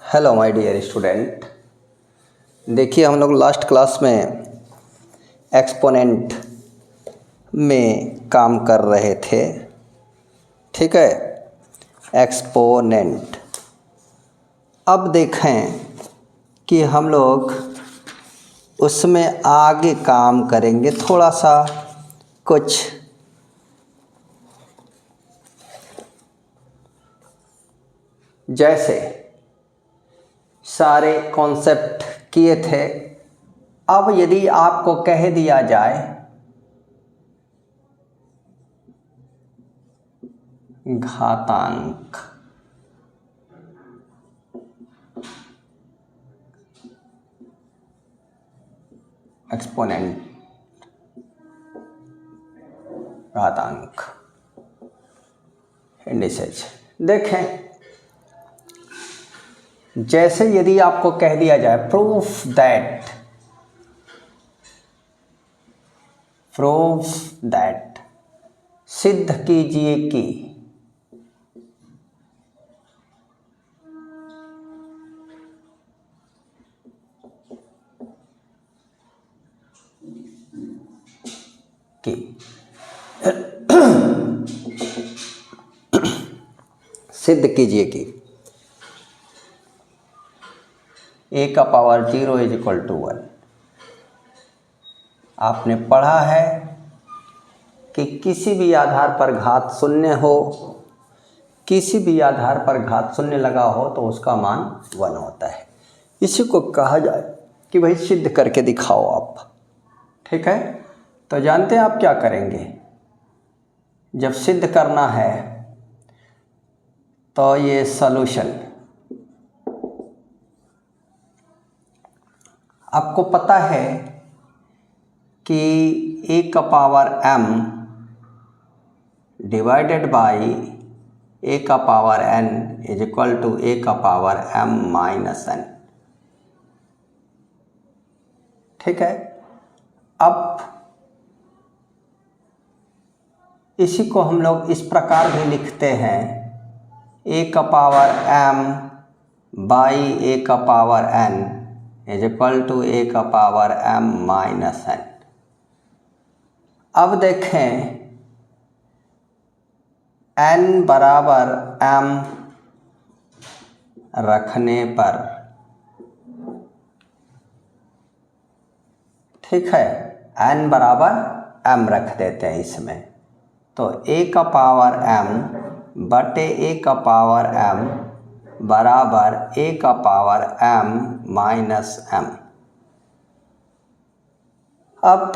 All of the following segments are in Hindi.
Hello my dear student. देखिए हम लोग लास्ट क्लास में एक्सपोनेंट में काम कर रहे थे। ठीक है, एक्सपोनेंट। अब देखें कि हम लोग उसमें आगे काम करेंगे थोड़ा सा कुछ जैसे सारे कॉन्सेप्ट किए थे। अब यदि आपको कह दिया जाए घातांक, एक्सपोनेंट, घातांक, इंडिसेज। देखें, जैसे यदि आपको कह दिया जाए प्रूफ दैट, सिद्ध कीजिए कि सिद्ध कीजिए कि a का पावर 0 इज इक्वल टू 1। आपने पढ़ा है कि किसी भी आधार पर घात शून्य हो, किसी भी आधार पर घात शून्य लगा हो तो उसका मान 1 होता है। इसी को कहा जाए कि भाई सिद्ध करके दिखाओ आप। ठीक है, तो जानते हैं आप क्या करेंगे। जब सिद्ध करना है तो ये सॉल्यूशन आपको पता है कि a का power m divided by a का power n is equal to a का पावर m माइनस n। ठीक है, अब इसी को हम लोग इस प्रकार भी लिखते हैं a का पावर m बाई a का power n is equal to a का पावर m माइनस n। अब देखें n बराबर m रखने पर, ठीक है, n बराबर m रख देते हैं इसमें, तो a का पावर m बटे a का पावर m बराबर a का पावर m माइनस m। अब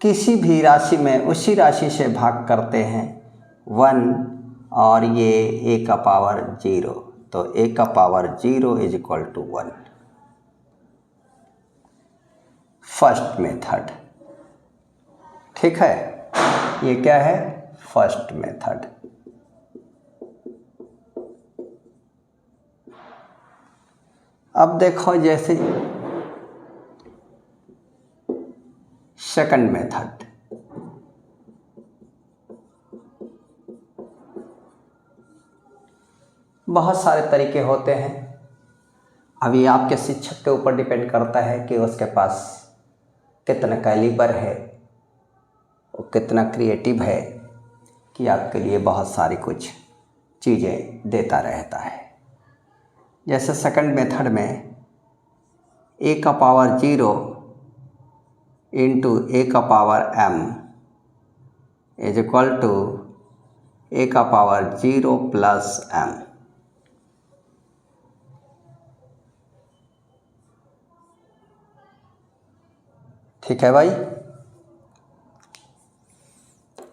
किसी भी राशि में उसी राशि से भाग करते हैं 1 और ये a का पावर 0, तो a का power 0 is equal to 1। First method. ठीक है, ये क्या है? First method. अब देखो जैसे सेकंड मेथड। बहुत सारे तरीके होते हैं। अभी आपके शिक्षक के ऊपर डिपेंड करता है कि उसके पास कितना कैलिबर है, वो कितना क्रिएटिव है कि आपके लिए बहुत सारी कुछ चीज़ें देता रहता है। जैसे सेकंड मेथड में a का पावर 0 इंटू a का power m is equal to a का पावर 0 प्लस m। ठीक है भाई,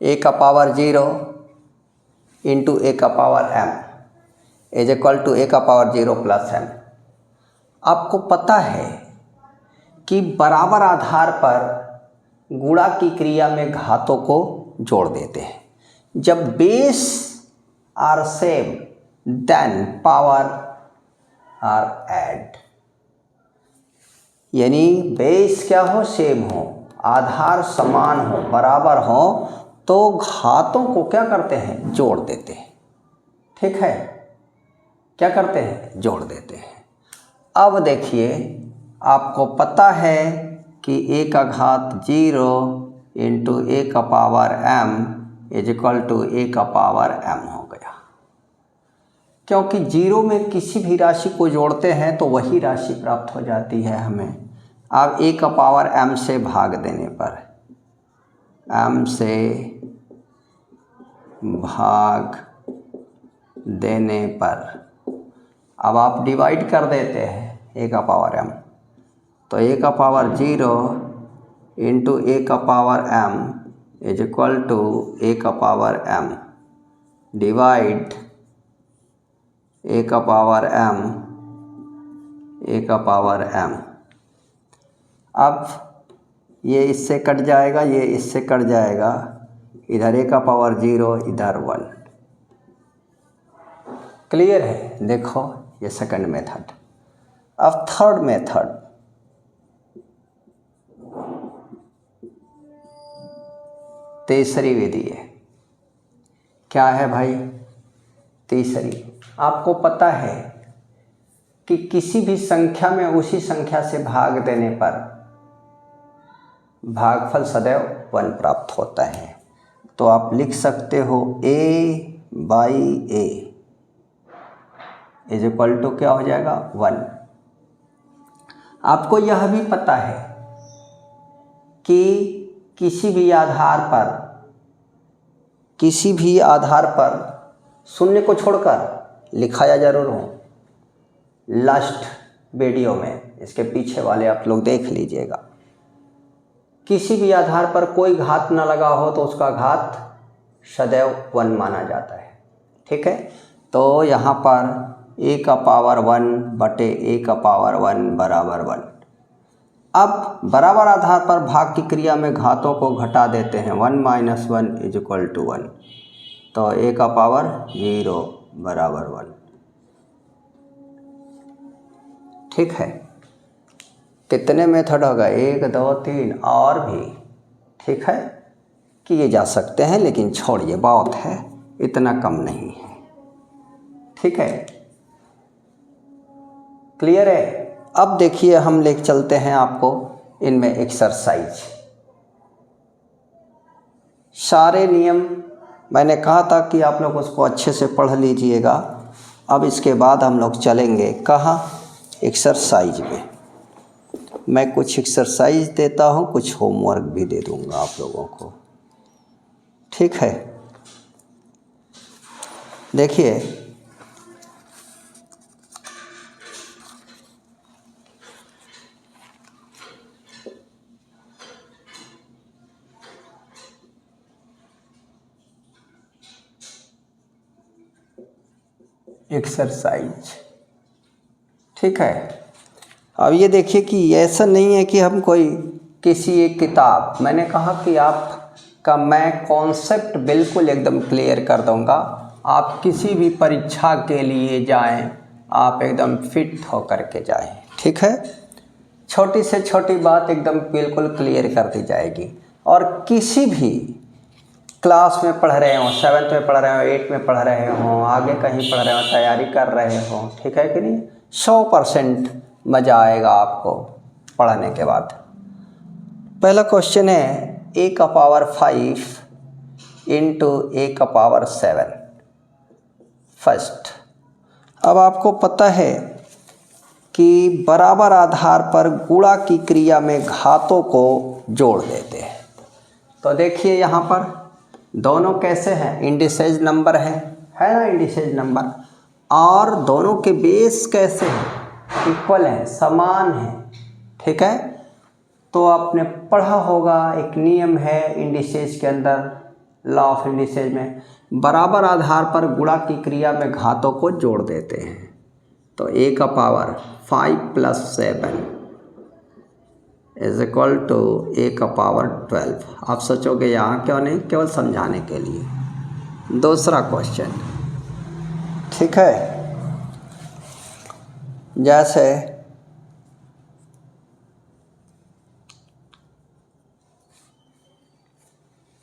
a का पावर 0 इंटू a का power m is equal to a का पावर 0 प्लस m। आपको पता है कि बराबर आधार पर गुणा की क्रिया में घातों को जोड़ देते हैं। जब base are same then power are add, यानी बेस क्या हो? सेम हो, आधार समान हो, बराबर हो, तो घातों को क्या करते हैं? जोड़ देते हैं। ठीक है, क्या करते हैं? जोड़ देते हैं। अब देखिए आपको पता है कि a का घात 0 इंटू a का power m is equal to a का पावर m हो गया, क्योंकि 0 में किसी भी राशि को जोड़ते हैं तो वही राशि प्राप्त हो जाती है हमें। अब a का पावर m से भाग देने पर, m से भाग देने पर अब आप डिवाइड कर देते हैं a का पावर m, तो a का पावर 0 इंटू a का power m is equal to a का पावर m डिवाइड a का पावर m, a का पावर m। अब ये इससे कट जाएगा, ये इससे कट जाएगा, इधर a का पावर 0 इधर 1। क्लियर है? देखो ये सेकंड मेथड। अब थर्ड मेथड, तीसरी विधि है। क्या है भाई? तीसरी, आपको पता है कि किसी भी संख्या में उसी संख्या से भाग देने पर भागफल सदैव 1 प्राप्त होता है। तो आप लिख सकते हो a by a is equal to क्या हो जाएगा? 1। आपको यह भी पता है कि किसी भी आधार पर शून्य को छोड़कर लिखाया जरूर हो। लास्ट वीडियो में इसके पीछे वाले आप लोग देख लीजिएगा। किसी भी आधार पर कोई घात न लगा हो तो उसका घात सदैव 1 माना जाता है। ठीक है, तो यहाँ पर a का पावर 1 बटे a का पावर 1 बराबर 1। अब बराबर आधार पर भाग की क्रिया में घातों को घटा देते हैं। 1 माइनस 1 इज इक्वल टू 1, तो a का पावर 0 बराबर 1। ठीक है, कितने मेथड होगा? 1 2 3 और भी, ठीक है, किए जा सकते हैं, लेकिन छोड़िए, बहुत है, इतना कम नहीं है। ठीक है, क्लियर है? अब देखिए हम ले चलते हैं आपको इनमें एक्सरसाइज। सारे नियम मैंने कहा था कि आप लोग उसको अच्छे से पढ़ लीजिएगा। अब इसके बाद हम लोग चलेंगे कहाँ? एक्सरसाइज में। मैं कुछ एक्सरसाइज देता हूँ, कुछ होमवर्क भी दे दूँगा आप लोगों को। ठीक है, देखिए एक्सरसाइज। ठीक है, अब ये देखिए कि ऐसा नहीं है कि हम कोई किसी एक किताब, मैंने कहा कि आपका मैं कॉन्सेप्ट बिल्कुल एकदम क्लियर कर दूंगा। आप किसी भी परीक्षा के लिए जाएं, आप एकदम फिट होकर के जाएं। ठीक है, छोटी से छोटी बात एकदम बिल्कुल क्लियर कर दी जाएगी। और किसी भी क्लास में पढ़ रहे हो, 7th में पढ़ रहे हो, 8th में पढ़ रहे हो, आगे कहीं पढ़ रहे हो, तैयारी कर रहे हो, ठीक है कि नहीं, 100% मज़ा आएगा आपको पढ़ने के बाद। पहला क्वेश्चन है a का पावर 5 इंटू a का पावर 7 फर्स्ट। अब आपको पता है कि बराबर आधार पर गुणा की क्रिया में घातों को जोड़ देते हैं। तो देखिए यहाँ पर दोनों कैसे हैं? इंडिसेज नंबर है ना, इंडिसेज नंबर, और दोनों के बेस कैसे हैं? इक्वल है, समान है। ठीक है, तो आपने पढ़ा होगा, एक नियम है इंडिसेज के अंदर, लॉ ऑफ इंडिसेज में, बराबर आधार पर गुणा की क्रिया में घातों को जोड़ देते हैं। तो a का power 5 plus 7 is equal to a का पावर 12। आप सोचोगे यहाँ क्यों नहीं, केवल समझाने के लिए। दूसरा क्वेश्चन, ठीक है, जैसे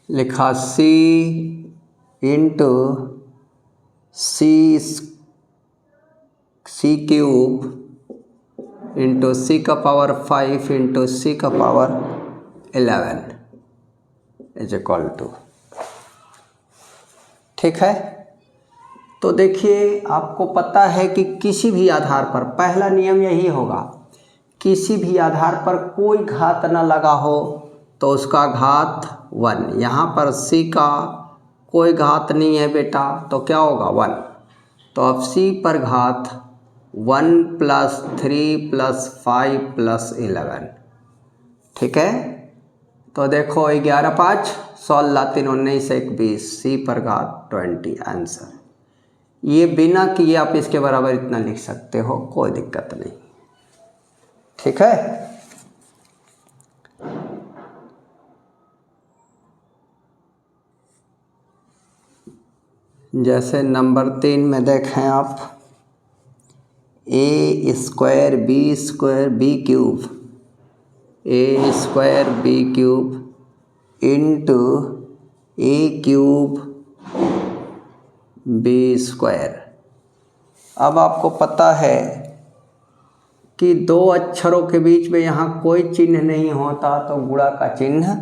लिखा c इंटू सी क्यूब इंटू सी का पावर 5 इंटू सी का पावर 11 इज इक्वल टू, ठीक है। तो देखिए आपको पता है कि किसी भी आधार पर पहला नियम यही होगा, किसी भी आधार पर कोई घात न लगा हो तो उसका घात 1। यहाँ पर c का कोई घात नहीं है बेटा, तो क्या होगा 1। तो अब c पर घात 1 + 3 + 5 + 11, ठीक है। तो देखो 11 5 16 3 19 1 20, c पर घात 20 आंसर। ये बिना किए आप इसके बराबर इतना लिख सकते हो, कोई दिक्कत नहीं, ठीक है। जैसे नंबर 3 में देखें आप, a square b square b cube, a square b cube into a cube b square. अब आपको पता है कि दो अक्षरों के बीच में यहाँ कोई चिन्ह नहीं होता तो गुणा का चिन्ह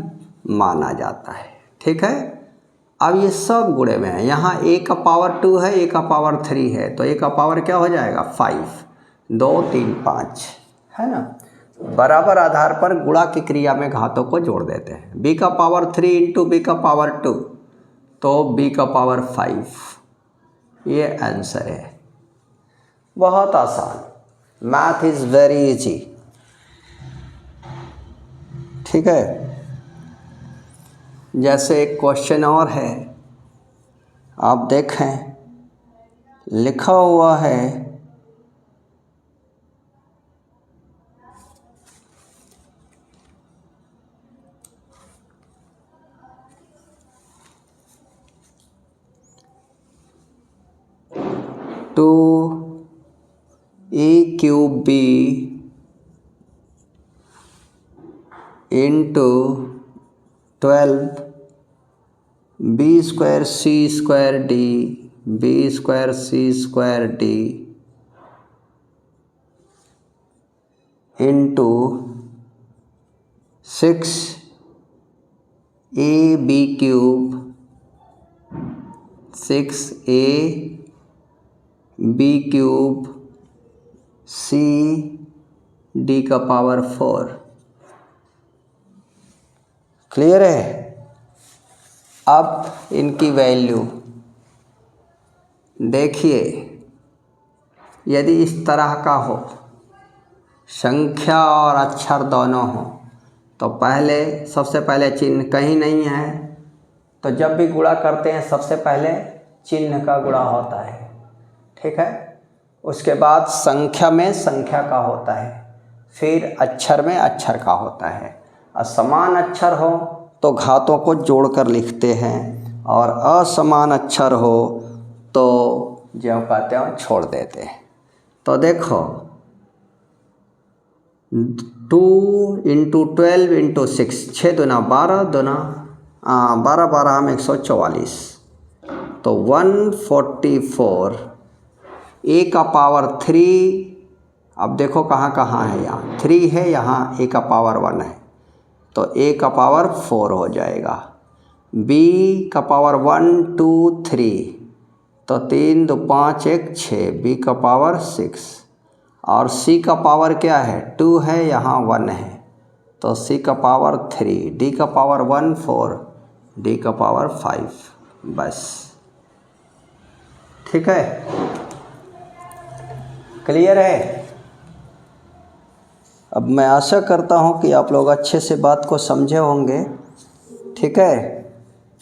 माना जाता है, ठीक है। अब ये सब गुणे में है, यहाँ a का पावर 2 है, a का पावर 3 है, तो a का पावर क्या हो जाएगा 5, 2 3 5, है ना। बराबर आधार पर गुणा की क्रिया में घातों को जोड़ देते हैं। b का पावर 3 इंटू b का पावर 2, तो b का पावर 5, ये आंसर है। बहुत आसान, मैथ इज वेरी इजी, ठीक है। जैसे एक क्वेश्चन और है, आप देखें लिखा हुआ है 2a cube b into 12 b square c square d b square c square d into 6ab cube 6ab cube c d का पावर 4। क्लियर है। अब इनकी वैल्यू देखिए, यदि इस तरह का हो, संख्या और अक्षर दोनों हो, तो सबसे पहले चिन्ह कहीं नहीं है, तो जब भी गुणा करते हैं सबसे पहले चिन्ह का गुणा होता है, ठीक है। उसके बाद संख्या में संख्या का होता है, फिर अक्षर में अक्षर का होता है। असमान अक्षर हो तो घातों को जोड़कर लिखते हैं, और असमान अक्षर हो तो जो कहते हैं छोड़ देते हैं। तो देखो 2 इंटू 12 इंटू 6, 6 दूना 12, 12 12 में 144, तो 144। a का पावर 3, अब देखो कहाँ कहाँ है, यहाँ 3 है, यहाँ a का पावर 1 है, तो a का पावर 4 हो जाएगा। b का पावर 1 2 3, तो 3 2 5 1 6, b का पावर 6, और c का पावर क्या है 2 है, यहाँ 1 है, तो c का पावर 3, d का पावर 1 4, d का पावर 5, बस, ठीक है। क्लियर है। अब मैं आशा करता हूँ कि आप लोग अच्छे से बात को समझे होंगे, ठीक है।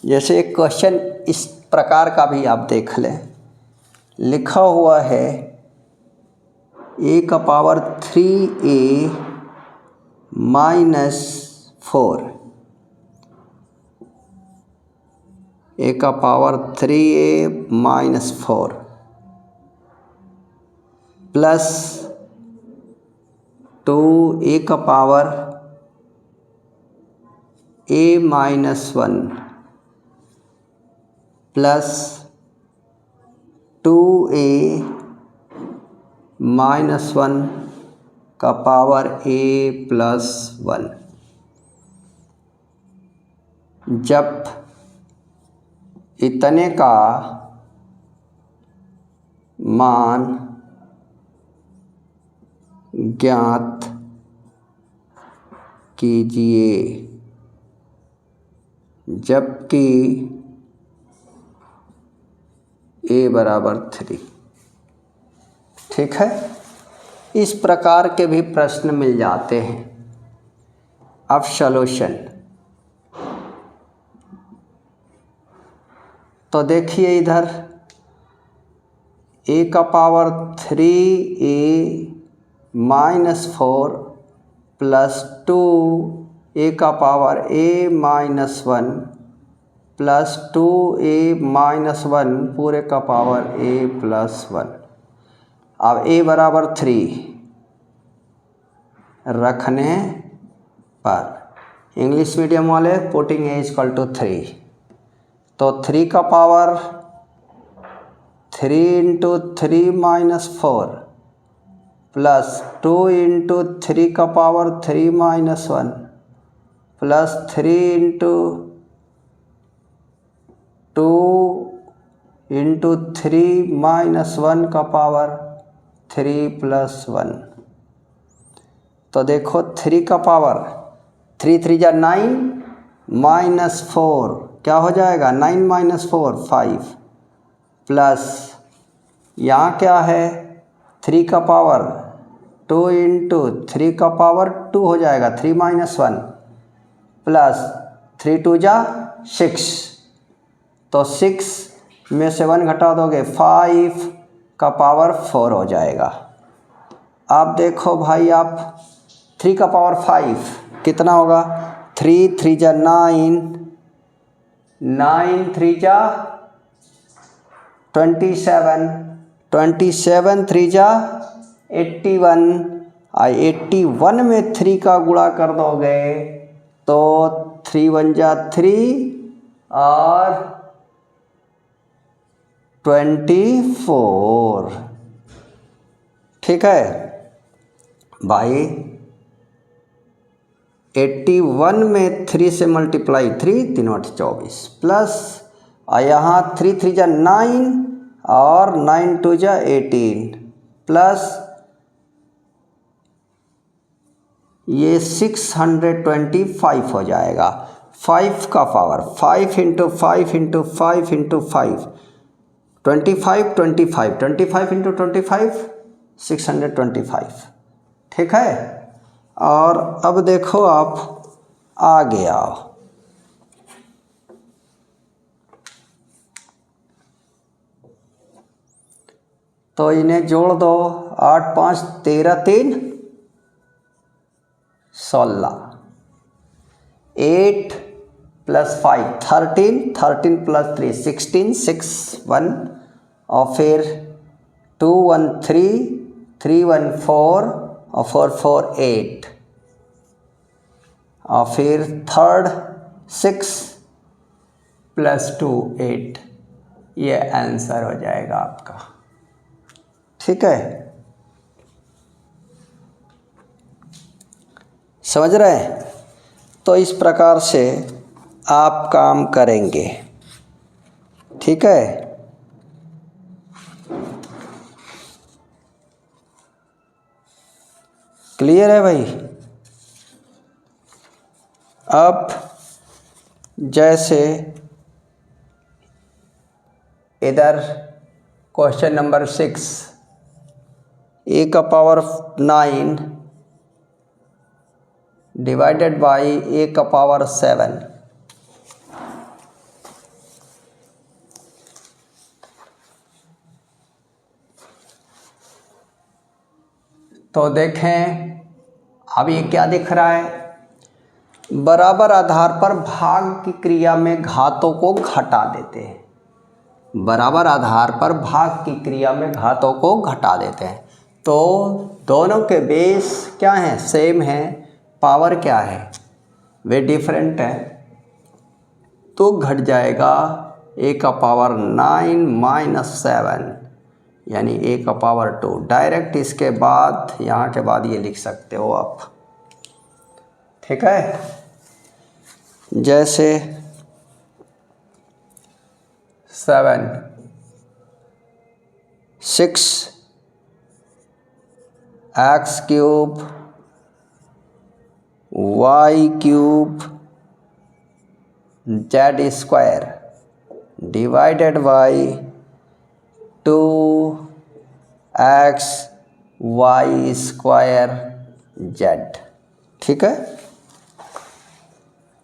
जैसे एक क्वेश्चन इस प्रकार का भी आप देख लें, लिखा हुआ है a का पावर 3a माइनस 4, a का power 3a minus 4 plus 2a का power a minus 1 plus 2a minus 1 का पावर a प्लस 1। जब इतने का मान ज्ञात कीजिए जबकि a बराबर 3। ठीक है, इस प्रकार के भी प्रश्न मिल जाते हैं। अब सॉल्यूशन तो देखिए, इधर a का power 3a minus 4 plus 2 a का power a minus 1 plus 2a minus 1 पूरे का पावर a प्लस 1। अब a बराबर 3 रखने पर इंग्लिश मीडियम वाले पुटिंग a इक्वल टू 3, तो 3 का power 3 into 3 minus 4 plus 2 into 3 का power 3 minus 1 plus 3 into 2 into 3 minus 1 का पावर 3 प्लस 1। तो देखो 3 का पावर 3 3 जा 9 माइनस 4 क्या हो जाएगा, 9 माइनस 4 5 प्लस यहाँ क्या है 3 का पावर 2 इंटू 3 का पावर 2 हो जाएगा 3 माइनस 1 प्लस 3 2 जा 6, तो 6 में से 1 घटा दोगे 5 का पावर 4 हो जाएगा। अब देखो भाई आप 3 का पावर 5 कितना होगा, 3 3 जा 9 9 3 जा 27 27 3 जा 81 81 में 3 का गुणा कर दोगे तो 3 1 जा 3 और 24। ठीक है भाई, 81 में 3 से मल्टीप्लाई 3 3 8 24 प्लस यहाँ 3 3 जा 9 और 9 2 जा 18 प्लस ये 625 हो जाएगा। 5 का power 5 into 5 into 5 into 5 25 25 25 into 25 625। ठीक है, और अब देखो आप आगे आओ, तो इन्हें जोड़ दो 8 5 13 3 16 8 प्लस 5 13 13 प्लस 3 16 6 1 और फिर 2 1 3 3 1 4 और 4 4 8 और फिर थर्ड 6 प्लस 2 8, ये आंसर हो जाएगा आपका। ठीक है, समझ रहे हैं? तो इस प्रकार से आप काम करेंगे। ठीक है, क्लियर है भाई? अब जैसे इधर क्वेश्चन नंबर 6 a का पावर 9 डिवाइडेड बाई a का पावर 7, तो देखें अब ये क्या दिख रहा है, बराबर आधार पर भाग की क्रिया में घातों को घटा देते हैं। बराबर आधार पर भाग की क्रिया में घातों को घटा देते हैं, तो दोनों के बेस क्या हैं, सेम हैं, पावर क्या है, वे डिफरेंट है, तो घट जाएगा a का पावर 9 माइनस 7 यानी a का पावर 2। डायरेक्ट इसके बाद यहाँ के बाद ये लिख सकते हो आप, ठीक है। जैसे 7 6 x cube y cube z square divided by 2x y square z, ठीक है।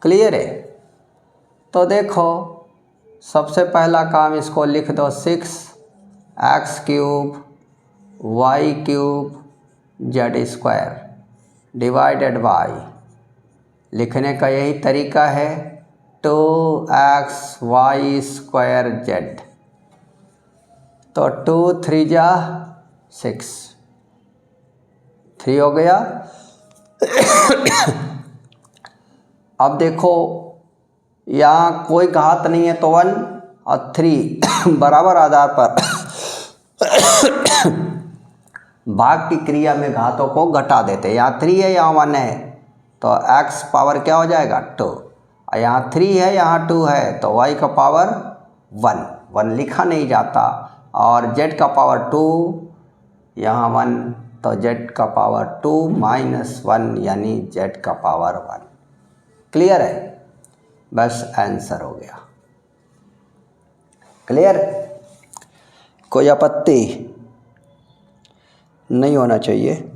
क्लियर है। तो देखो सबसे पहला काम इसको लिख दो 6x cube y cube z square divided by, लिखने का यही तरीका है 2x y स्क्वायर z। तो 2 3 जा 6, 3 हो गया। अब देखो यहाँ कोई घात नहीं है तो 1 और 3 बराबर आधार पर भाग की क्रिया में घातों को घटा देते हैं। यहाँ 3 है यहाँ 1 है तो x पावर क्या हो जाएगा 2, और यहाँ 3 है यहाँ 2 है तो y का पावर 1 लिखा नहीं जाता, और z का पावर 2 यहाँ 1 तो z का पावर 2 माइनस 1 यानी z का पावर 1। क्लियर है, बस आंसर हो गया। क्लियर, कोई आपत्ति नहीं होना चाहिए,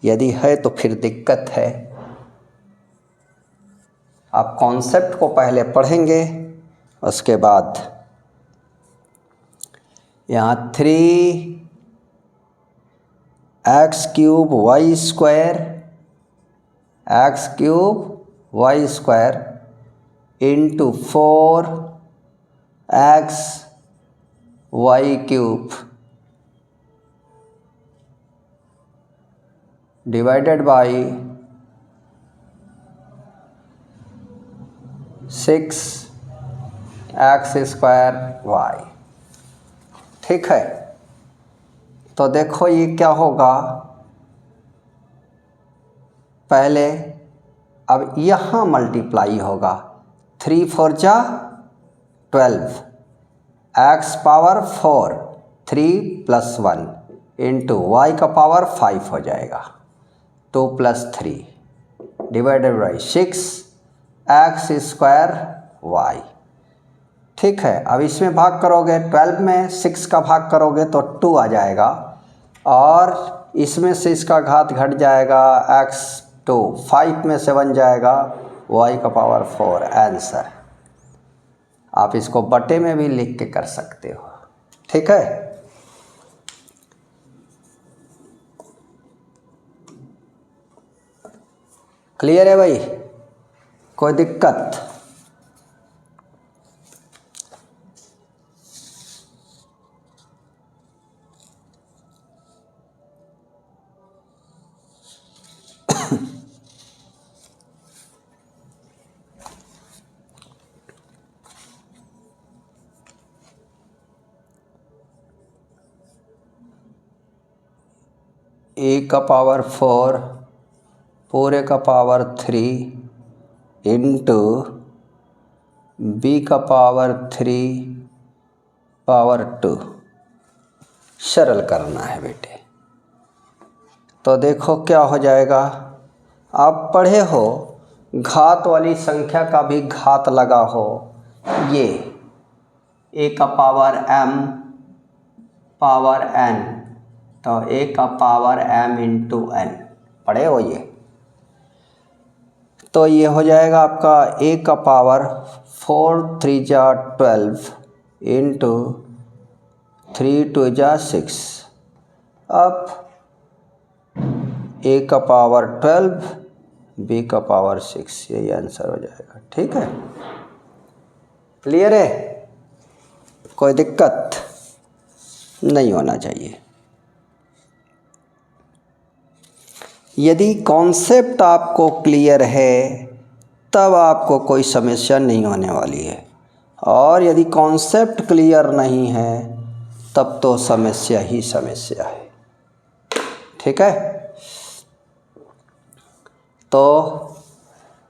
यदि है तो फिर दिक्कत है। आप कॉन्सेप्ट को पहले पढ़ेंगे, उसके बाद यहाँ 3x cube y square into 4x y cube divided by 6x square y, ठीक है। तो देखो ये क्या होगा, पहले अब यहाँ मल्टीप्लाई होगा, 3 4 जा 12 x पावर 4 3 + 1 इंटू y का पावर 5 हो जाएगा 2 + 3 divided by 6x square y, ठीक है। अब इसमें भाग करोगे 12 में 6 का भाग करोगे तो 2 आ जाएगा, और इसमें से इसका घात घट जाएगा x 2 5 में से बन जाएगा y का पावर 4 आंसर। आप इसको बटे में भी लिख के कर सकते हो, ठीक है। क्लियर है भाई, कोई दिक्कत? a का पावर 4 पूरे का पावर 3 इंटू b का पावर 3 पावर 2 सरल करना है बेटे। तो देखो क्या हो जाएगा, आप पढ़े हो घात वाली संख्या का भी घात लगा हो, ये a का पावर m पावर n तो a का पावर m इंटू n पढ़े हो ये। तो ये हो जाएगा आपका a का पावर 4 3 जा 12 इंटू 3 2 जा 6। अब a का पावर 12 b का पावर 6, यही आंसर हो जाएगा, ठीक है। क्लियर है, कोई दिक्कत नहीं होना चाहिए। यदि कॉन्सेप्ट आपको क्लियर है तब आपको कोई समस्या नहीं होने वाली है, और यदि कॉन्सेप्ट क्लियर नहीं है तब तो समस्या ही समस्या है। ठीक है, तो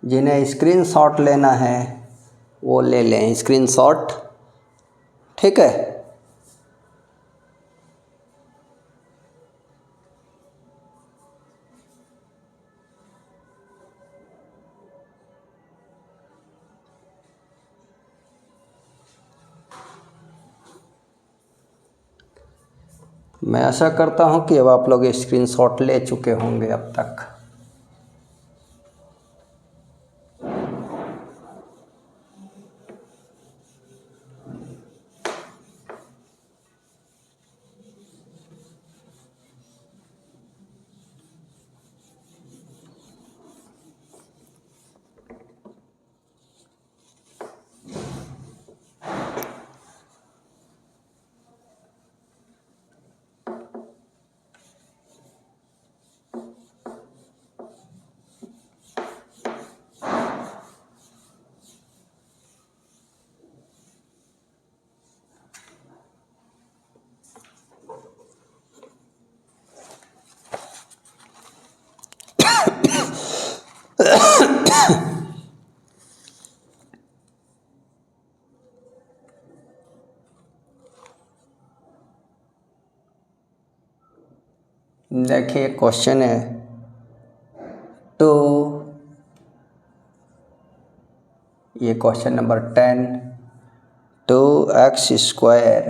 जिन्हें स्क्रीनशॉट लेना है वो ले लें स्क्रीनशॉट। ठीक है, मैं आशा करता हूँ कि अब आप लोग स्क्रीनशॉट ले चुके होंगे अब तक। देखिए क्वेश्चन है 2, ये क्वेश्चन नंबर 10, 2x²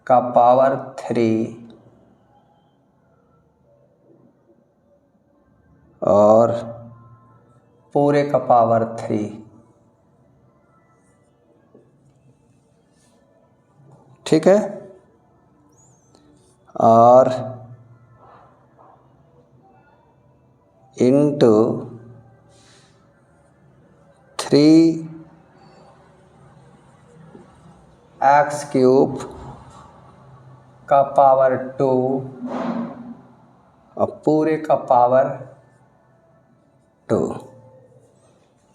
का पावर 3 और पूरे का पावर 3। ठीक है, और इंटू 3x³ का पावर 2 और पूरे का पावर 2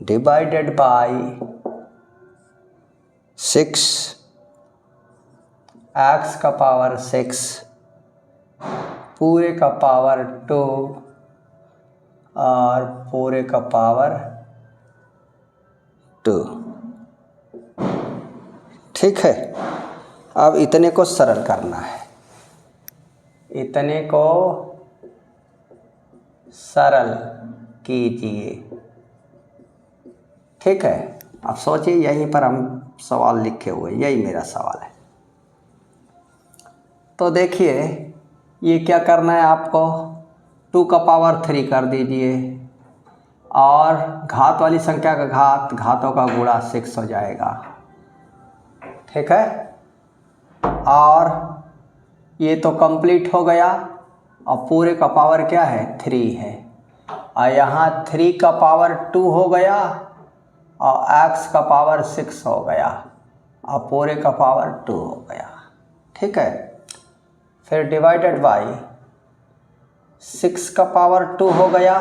डिवाइडेड बाई 6x का पावर 6 पूरे का पावर 2 और पूरे का पावर 2। ठीक है, अब इतने को सरल करना है, इतने को सरल कीजिए। ठीक है, अब सोचिए, यहीं पर हम सवाल लिखे हुए, यही मेरा सवाल है। तो देखिए ये क्या करना है आपको, 2 का पावर 3 कर दीजिए और घात वाली संख्या का घात, घातों का गुणा 6 हो जाएगा। ठीक है, और ये तो कंप्लीट हो गया और पूरे का पावर क्या है 3 है, और यहाँ 3 का पावर 2 हो गया और x का पावर 6 हो गया और पूरे का पावर 2 हो गया। ठीक है, फिर डिवाइडेड बाई 6 का पावर 2 हो गया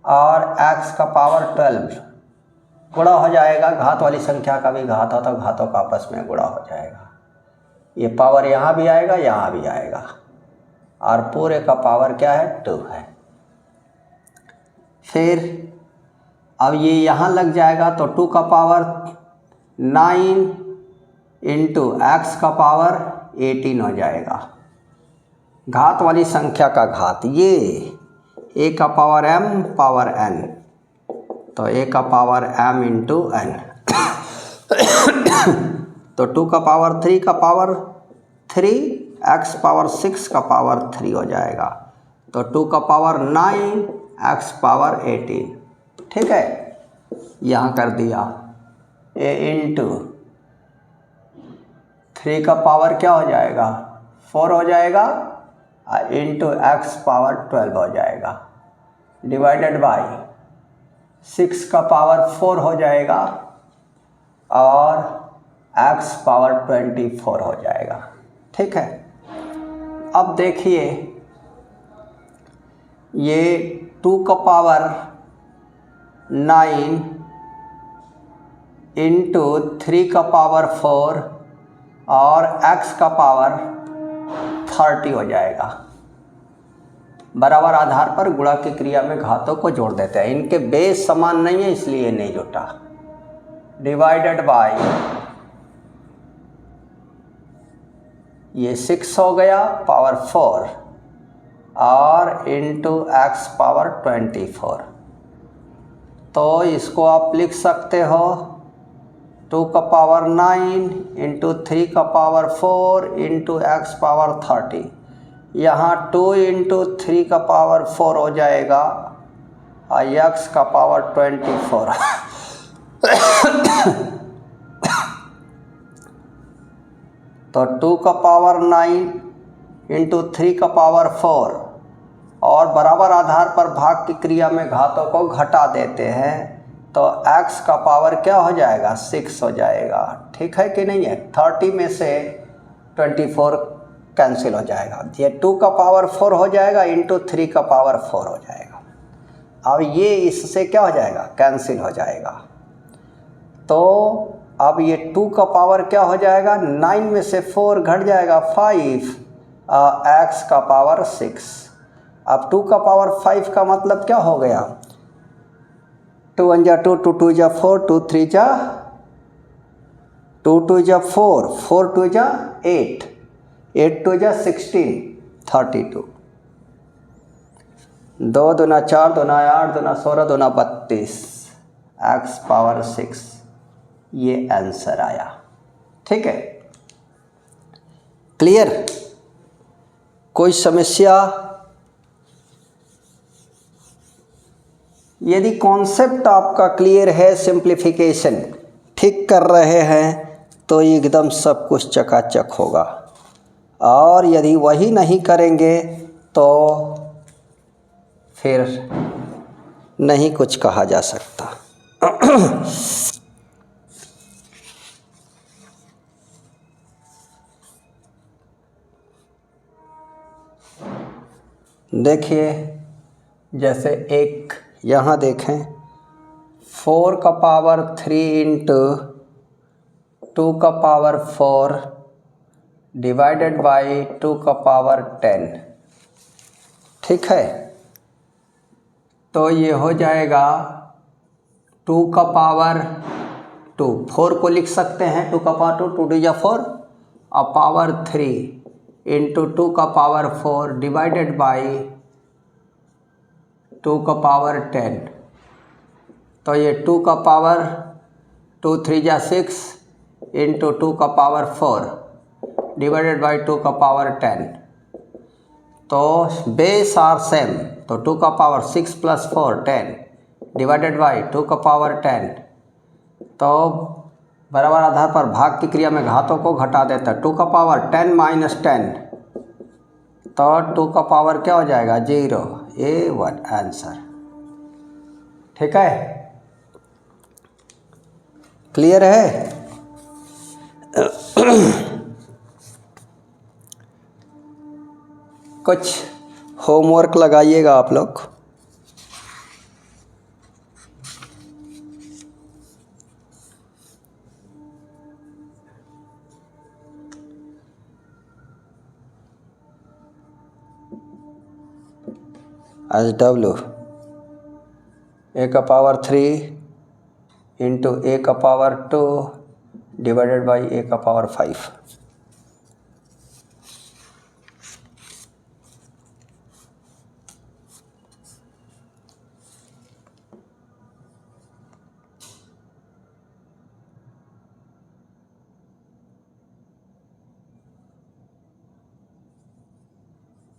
और x का पावर 12 गुणा हो जाएगा, घात वाली संख्या का भी घात होता, घातों का आपस में गुणा हो जाएगा, ये पावर यहाँ भी आएगा यहाँ भी आएगा, और पूरे का पावर क्या है 2 है। फिर अब ये यहाँ लग जाएगा तो 2 का पावर 9 इंटू x का पावर 18 हो जाएगा, घात वाली संख्या का घात, ये a का पावर m पावर n, तो a का पावर m इंटू n। तो 2 का पावर 3 का पावर 3, x पावर 6 का पावर 3 हो जाएगा, तो 2 का पावर 9 x पावर 18। ठीक है, यहाँ कर दिया a इंटू 3 का पावर क्या हो जाएगा 4 हो जाएगा, इंटू x पावर 12 हो जाएगा, डिवाइडेड बाई 6 का पावर 4 हो जाएगा और x पावर 24 हो जाएगा। ठीक है, अब देखिए ये 2 का पावर 9 इंटू 3 का पावर 4 और x का पावर 30 हो जाएगा। बराबर आधार पर गुणा की क्रिया में घातों को जोड़ देते हैं। इनके बेस समान नहीं है इसलिए नहीं जुटा। डिवाइडेड बाय ये 6 हो गया पावर 4 और इंटू एक्स पावर 24। तो इसको आप लिख सकते हो 2 का पावर 9 इंटू 3 का पावर 4 इंटू एक्स पावर 30। यहाँ 2 इंटू 3 का पावर 4 हो जाएगा और एक्स का पावर 24। तो 2 का पावर 9 इंटू 3 का पावर 4 और बराबर आधार पर भाग की क्रिया में घातों को घटा देते हैं तो x का पावर क्या हो जाएगा 6 हो जाएगा। ठीक है कि नहीं है। 30 में से 24 कैंसिल हो जाएगा। ये 2 का पावर 4 हो जाएगा इंटू 3 का पावर 4 हो जाएगा। अब ये इससे क्या हो जाएगा कैंसिल हो जाएगा। तो अब ये 2 का पावर क्या हो जाएगा 9 में से 4 घट जाएगा 5 x का पावर 6। अब 2 का पावर 5 का मतलब क्या हो गया 2 1 जा 2 2 2 जा 4 2 3 जा 2 2 जा 4 4 2 जा 8 8 2 जा 16 32 2 दूना 4 दूना 8 दूना 16 दूना 32 x पावर 6 ये आंसर आया। ठीक है क्लियर। कोई समस्या? यदि कॉन्सेप्ट आपका क्लियर है सिंप्लीफिकेशन ठीक कर रहे हैं तो एकदम सब कुछ चकाचक होगा। और यदि वही नहीं करेंगे तो फिर नहीं कुछ कहा जा सकता। देखिए जैसे एक यहाँ देखें 4 का पावर 3 इंटू 2 का पावर 4 डिवाइडेड बाई 2 का पावर 10। ठीक है तो ये हो जाएगा 2 का पावर 2 4 को लिख सकते हैं 2 का पावर 2 2 या 4 और पावर 3 इंटू 2 का पावर 4 डिवाइडेड बाई 2 का पावर 10। तो ये 2 का पावर 2 3 जा 6 इंटू 2 का पावर 4 डिवाइडेड बाई 2 का पावर 10। तो बेस आर सेम तो 2 का पावर 6 प्लस 4 10 डिवाइडेड बाई 2 का पावर 10। तो बराबर आधार पर भाग की क्रिया में घातों को घटा देता है। 2 का पावर 10 माइनस 10 तो 2 का पावर क्या हो जाएगा 0 A1 आंसर। ठीक है क्लियर है। कुछ होमवर्क लगाइएगा आप लोग। SW a का पावर 3 इंटू a का पावर 2 डिवाइडेड बाई a का पावर 5।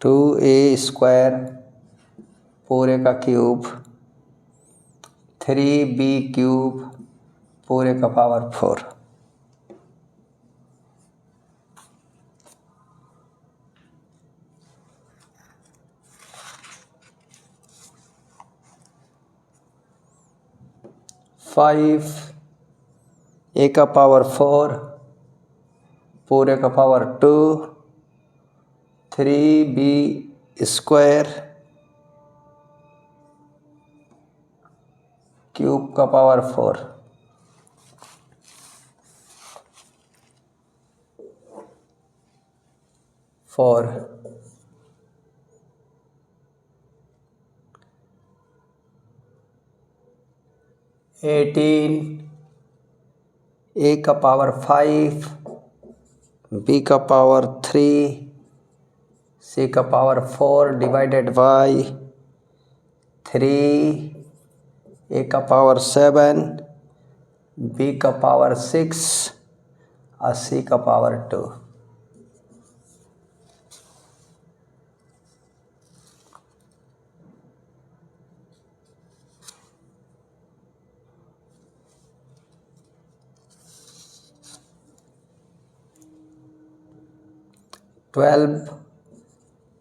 टू ए स्क्वायर पूरे का क्यूब 3b क्यूब पूरे का पावर 4। फाइव ए का पावर 4 पूरे का पावर 2 3b स्क्वायर क्यूब का पावर 4। 4 18 a का पावर 5 b का पावर 3 c का पावर 4 डिवाइडेड बाई 3 a का पावर 7 b का पावर 6 और c का पावर 2।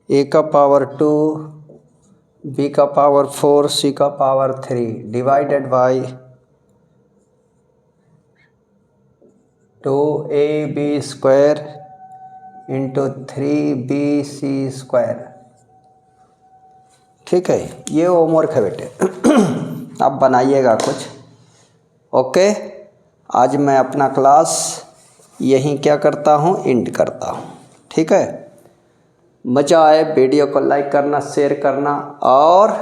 ए का पावर 2 बी का पावर 4 सी का power 3 divided by 2ab square into 3bc square. ठीक है, ये होमवर्क है बेटे। आप बनाइएगा कुछ। ओके, आज मैं अपना क्लास यहीं क्या करता हूँ, एंड करता हूँ। ठीक है, मज़ा आए वीडियो को लाइक करना, शेयर करना और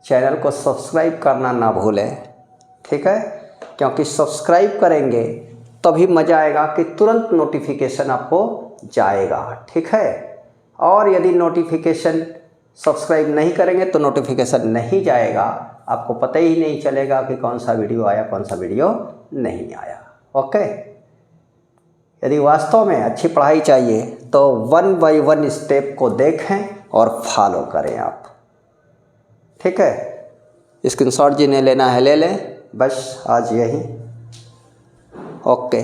चैनल को सब्सक्राइब करना ना भूलें। ठीक है, क्योंकि सब्सक्राइब करेंगे तभी मज़ा आएगा कि तुरंत नोटिफिकेशन आपको जाएगा। ठीक है, और यदि नोटिफिकेशन सब्सक्राइब नहीं करेंगे तो नोटिफिकेशन नहीं जाएगा, आपको पता ही नहीं चलेगा कि कौन सा वीडियो आया, कौन सा वीडियो नहीं आया। ओके, यदि वास्तव में अच्छी पढ़ाई चाहिए तो 1 बाय 1 स्टेप को देखें और फॉलो करें आप। ठीक है, स्क्रीनशॉट जिन्हें लेना है ले लें। बस आज यही। ओके।